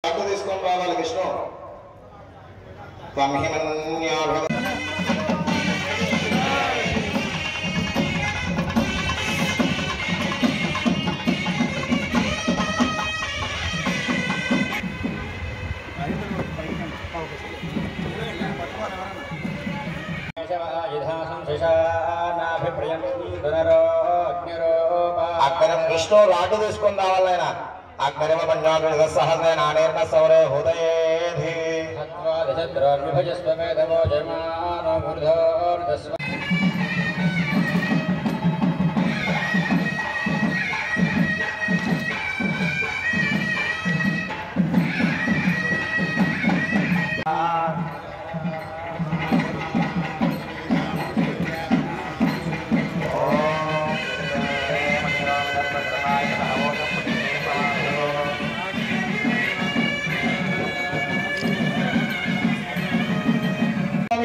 తీసుకొని రావాలి కృష్ణ అక్కరం విష్ణు రాటు తీసుకొని రావాలి ఆయన అగ్నిమ పంచాంగ సహస్ర నానేర్న సౌరే హృదయేధి సత్వాదిశద్రోర్విభజస్వమేధవో జన్మానో మూర్ధోర్దస్వ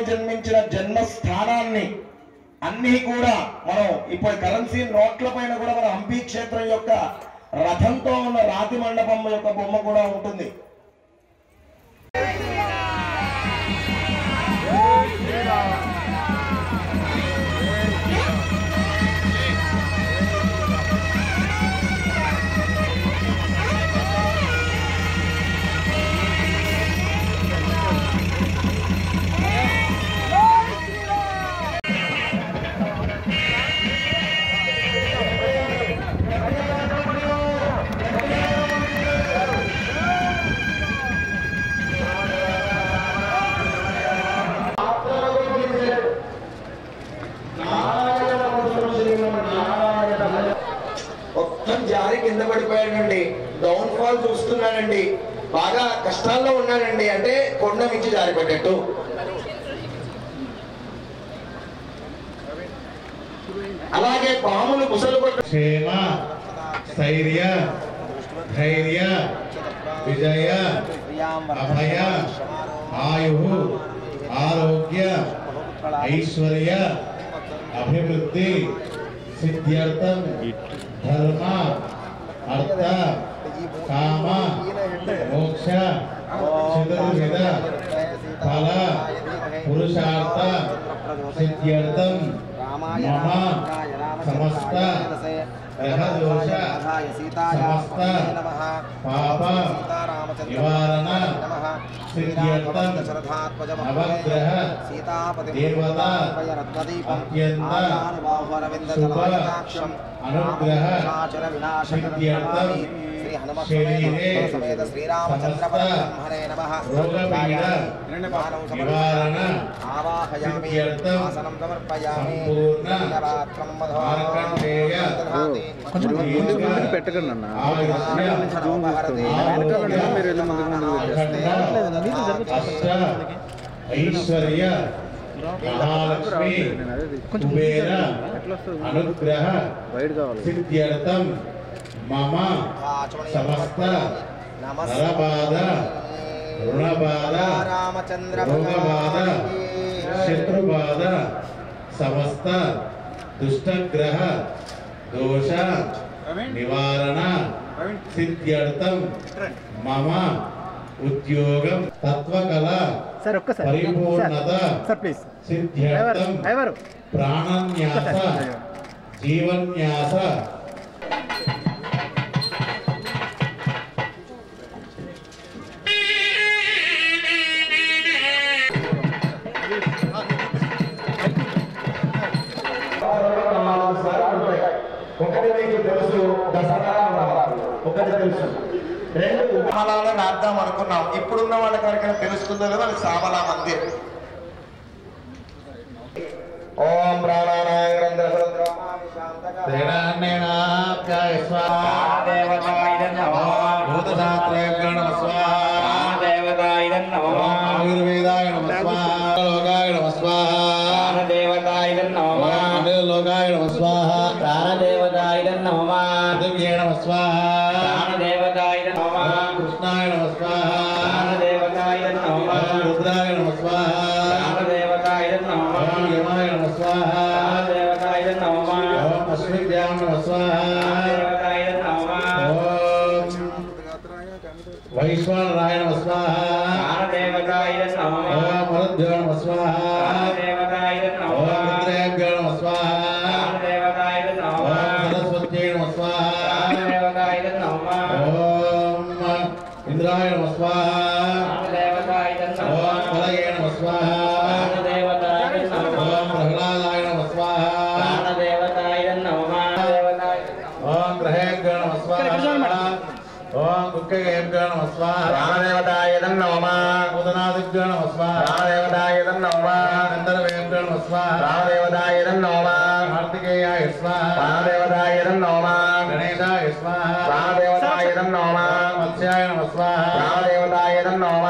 జన్మించిన జన్మస్థానాన్ని అన్ని కూడా మనం ఇప్పుడు కరెన్సీ నోట్ల పైన కూడా మన హంపి క్షేత్రం యొక్క రథంతో ఉన్న రాతి మండపం యొక్క బొమ్మ కూడా ఉంటుంది. జారి కింద పడిపోయాడండి, డౌన్ ఫాల్ చూస్తున్నానండి, బాగా కష్టాల్లో ఉన్నానండి అంటే కొండ మించి జారిపడ్డట్టు. అలాగే పాములు ముసలు క్షేమ స్థైర్య ధైర్య విజయ అభయ ఆయు ఆరోగ్య ఐశ్వర్య అభివృద్ధి సిద్ధ్యర్థం ధర్మ అర్థ కామ మోక్ష చతుర్విధ ఫల పురుషార్థ సిద్ధ్యర్థం మమ సమస్త గ్రహదోష సమస్త పాప నివారణ సిద్ధ్యర్థం నవగ్రహ దేవతా అత్యంత శుభ అనుగ్రహ సిద్ధ్యర్థం శరీరే సమస్త రోగపీడ నివారణ సిద్ధ్యర్థం సంపూర్ణ మార్కండేయ అష్ట ఐశ్వర్య మహాలక్ష్మి కుబేర అనుగ్రహ సిద్ధ్యర్థం మమ సమస్త నరబాధ రుణబాధ రోగబాధ శత్రుబాధ సమస్త దుష్టగ్రహ దోష నివారణ సిద్ధ్యర్థం మమ ఉద్యోగం తత్వకళ పరిపూర్ణత సిద్ధ్యర్థం ప్రాణన్యాస జీవన్యాస రాద్దాం అనుకున్నాం. ఇప్పుడున్న వాళ్ళకి ఎవరికైనా తెలుస్తుందో లేదో అది సామలా మందిర్. ఓం ఆయుర్వేదాయ నమ స్వాహ లోకాయ నమ స్వాహ దేవతాయ నమ లోకాయ నమ స్వాహ ప్రాణదేవతాయ నమ దివ్యే నమ స్వాహ ప్రాణదేవతాయ నమ కృష్ణాయ నమ స్వాహ ప్రాణదేవతాయ నమ రుద్రాయ నమ స్వాహ ప్రాణదేవతాయ నమ యమాయ నమ స్వాహ ప్రాణదేవతాయ నమ అశ్విద్యాయ నమ స్వాహ దేవతాయ నమ ఓం వైశ్వానరాయ నమః స్వాహా దేవతాయ నమః ఓం మరుద్భ్యో నమః స్వాహా దేవతాయ నమః ఓం రుద్రేభ్యో నమః స్వాహా దేవతాయ నమః ఓం సరస్వత్యై నమః స్వాహా దేవతాయ నమః ఓం ఇంద్రాయ నమః స్వాహా దేవతాయ నమః ఓం బలయే నమః స్వాహా దేవతాయ నమః ఓం ప్రహ్లాదాయ నమః స్వాహా దేవతాయ నమః దేవతాయ ఓం గ్రహేభ్యో నమః స్వాహా ఓం దుఃఖేభ్యో నమః స్వాహా దేవతాయ నమః ఉదనాదిభ్యో నమః స్వాహా దేవతాయ నమః గంధర్వేభ్యో నమః స్వాహా దేవతాయ నమః కార్తికేయాయ స్వాహా దేవతాయ నమః గణేశాయ స్వాహా దేవతాయ నమః మత్స్యాయ నమః స్వాహా దేవతాయ నమః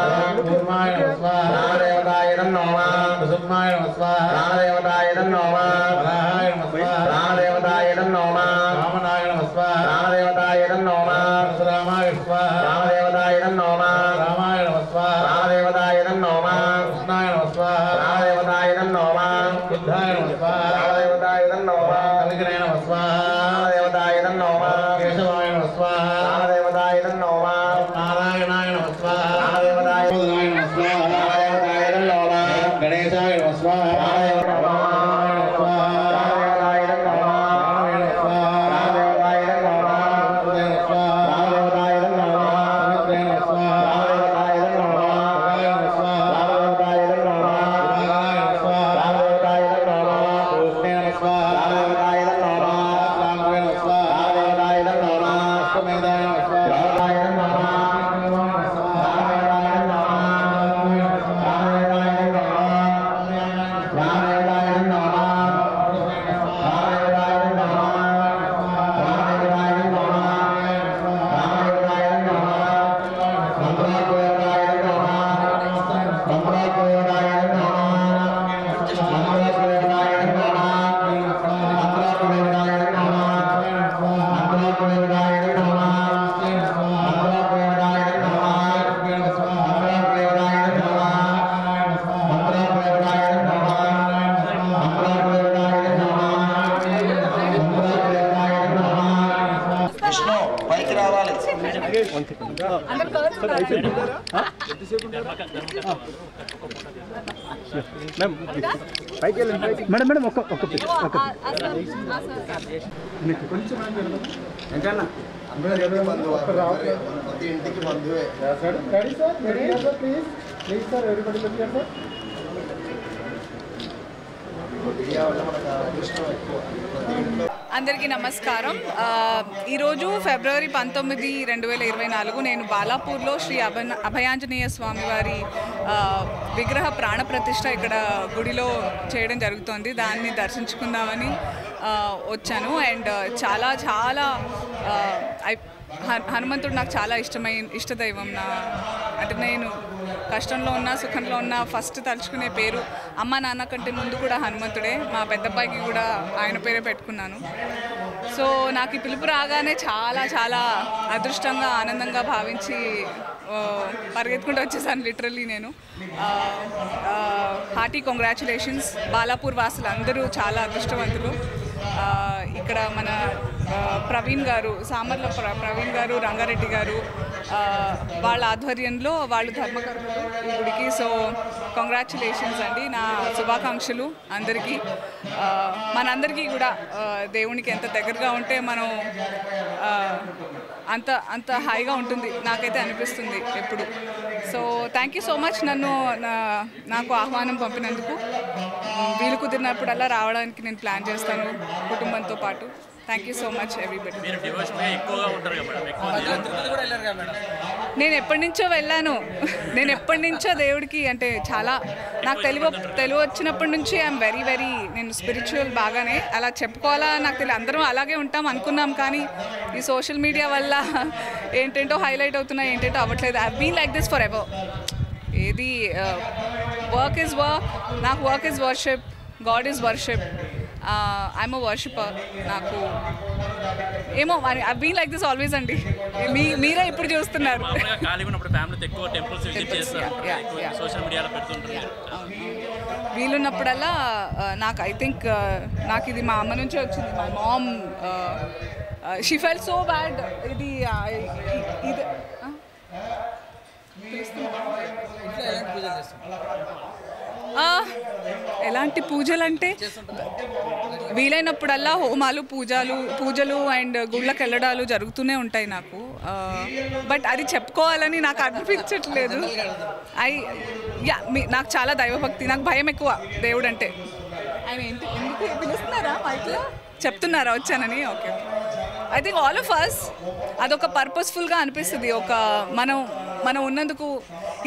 కూర్మాయ నమః స్వాహా దేవతాయ నమః కుసుమాయ నమః స్వాహా దేవతాయ నమః వరాహాయ నమః స్వాహా దేవతాయ నమః వామనాయ నమః స్వాహా దేవతాయ నమః పరశురామాయ స్వాహా దేవతాయ నమః రామాయ నమః స్వాహా దేవతాయ నమః కృష్ణాయ నమః స్వాహా దేవతాయ నమః బుద్ధాయ నమః స్వాహా దేవతాయ నమః కలిగినాయ నమః స్వాహా దేవతాయ నమః కేశవాయ నమః స్వాహా దేవతాయ నమః నారాయణాయ నమః స్వాహా దేవతాయ బోధనాయ నమః స్వాహా దేవతాయ నమః గణేశాయ నమః స్వాహా విష్ణు పైకి రావాలి. మేడం మేడం ఒక్క ఇంటికి బంధువే. అందరికీ నమస్కారం. ఈరోజు ఫిబ్రవరి 19, 2024 నేను బాలాపూర్లో శ్రీ అభయాంజనేయ స్వామి వారి విగ్రహ ప్రాణ ప్రతిష్ఠ ఇక్కడ గుడిలో చేయడం జరుగుతోంది. దాన్ని దర్శించుకుందామని వచ్చాను. అండ్ చాలా చాలా హనుమంతుడు నాకు చాలా ఇష్టదైవం. అంటే నేను కష్టంలో ఉన్నా సుఖంలో ఉన్నా ఫస్ట్ తలుచుకునే పేరు అమ్మ నాన్న కంటే ముందు కూడా హనుమంతుడే. మా పెద్దబ్బాయికి కూడా ఆయన పేరే పెట్టుకున్నాను. సో నాకు ఈ పిలుపు రాగానే చాలా చాలా అదృష్టంగా ఆనందంగా భావించి పరిగెత్తుకుంటూ వచ్చేసాను లిటరల్లీ నేను. Hearty congratulations. బాలాపూర్ వాసులు అందరూ చాలా అదృష్టవంతులు. ఇక్కడ మన ప్రవీణ్ గారు, సామర్ల ప్రవీణ్ గారు, రంగారెడ్డి గారు వాళ్ళ ఆధ్వర్యంలో వాళ్ళు ధర్మకర్తలు ఈ గుడికి. సో కంగ్రాచులేషన్స్ అండి, నా శుభాకాంక్షలు అందరికీ. మనందరికీ కూడా దేవునికి ఎంత దగ్గరగా ఉంటే మనం అంత హాయిగా ఉంటుంది, నాకైతే అనిపిస్తుంది ఎప్పుడు. So thank you so much నాకు ఆహ్వానం పంపినందుకు. వీలు కుదిరినప్పుడల్లా రావడానికి నేను ప్లాన్ చేస్తాను కుటుంబంతో పాటు. Thank you so much everybody. నేను ఎప్పటి నుంచో వెళ్ళాను. నేను ఎప్పటి నుంచో దేవుడికి అంటే చాలా నాకు తెలివి వచ్చినప్పటి నుంచి ఐఎమ్ వెరీ నేను స్పిరిచువల్ బాగానే అలా చెప్పుకోవాలా నాకు తెలియదు. అందరం అలాగే ఉంటాం అనుకున్నాం, కానీ ఈ సోషల్ మీడియా వల్ల ఏంటంటో హైలైట్ అవుతున్నాయి, ఏంటంటో అవ్వట్లేదు. I been like this forever. ఏది వర్క్ ఈజ్ వర్క్, నాకు work is worship, god is worship. I'm a worshipper. నాకు ఏమో I been like this always అండి. మీరే ఇప్పుడు చూస్తున్నారు. వీలున్నప్పుడల్లా నాకు ఐ థింక్ నాకు ఇది మా అమ్మ నుంచే వచ్చింది. My mom she felt so bad. ఇది ఇలాంటి పూజలు అంటే వీలైనప్పుడల్లా హోమాలు పూజలు అండ్ గుళ్ళకి వెళ్ళడాలు జరుగుతూనే ఉంటాయి నాకు. బట్ అది చెప్పుకోవాలని నాకు అనిపించట్లేదు. నాకు చాలా దైవభక్తి, నాకు భయం ఎక్కువ దేవుడు అంటే. ఆయన ఎందుకు పిలుస్తున్నారా మైక్లో చెప్తున్నారా వచ్చానని? Okay, I think all of us అదొక పర్పస్ఫుల్గా అనిపిస్తుంది. మనం ఉన్నందుకు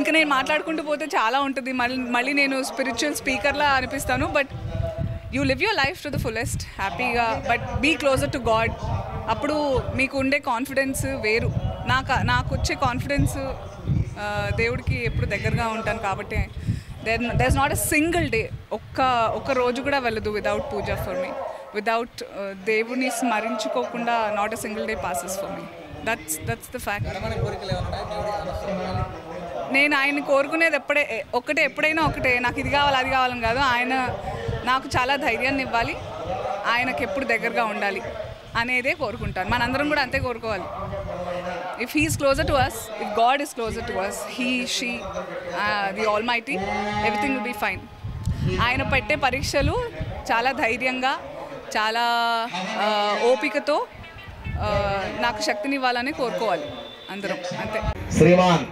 ఇంకా నేను మాట్లాడుకుంటూ పోతే చాలా ఉంటుంది. మళ్ళీ నేను స్పిరిచువల్ స్పీకర్లా అనిపిస్తాను. But you live your life to the fullest హ్యాపీగా, but be closer to God. అప్పుడు మీకు ఉండే కాన్ఫిడెన్స్ వేరు. నాకు వచ్చే కాన్ఫిడెన్స్ దేవుడికి ఎప్పుడు దగ్గరగా ఉంటాను కాబట్టి there is not a single day, ఒక్క రోజు కూడా వెళ్ళదు without puja for me. Without దేవుడిని స్మరించుకోకుండా not a single day passes for me. That's the fact. నేను ఆయన కోరుకునేది ఎప్పుడైనా ఒకటే, నాకు ఇది కావాలి అది కావాలని కాదు. ఆయన నాకు చాలా ధైర్యాన్ని ఇవ్వాలి, ఆయనకి ఎప్పుడు దగ్గరగా ఉండాలి అనేదే కోరుకుంటాను. మనందరం కూడా అంతే కోరుకోవాలి. If he is closer to us, if God is closer to us, he, she, the Almighty, everything will be fine. ఆయన పెట్టే పరీక్షలు చాలా ధైర్యంగా, చాలా ఓపికతో నాకు శక్తినివ్వాలని కోరుకోవాలి అందరం, అంతే. శ్రీమాన్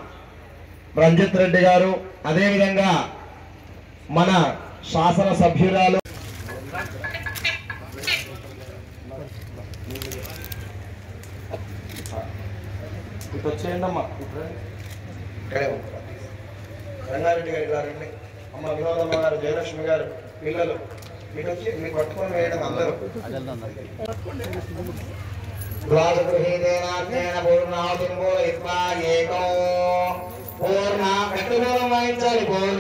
రంజిత్ రెడ్డి గారు, అదేవిధంగా మన శాసన సభ్యురాలు వచ్చేయండమ్మా, రంగారెడ్డి గారండి, అమ్మ వినోదమ్మ గారు, జయలక్ష్మి గారు, పిల్లలు మీకు వచ్చి మీకు పట్టుకొని వేయడం అందరూ. పూర్ణ వాయించాలి. పూర్ణ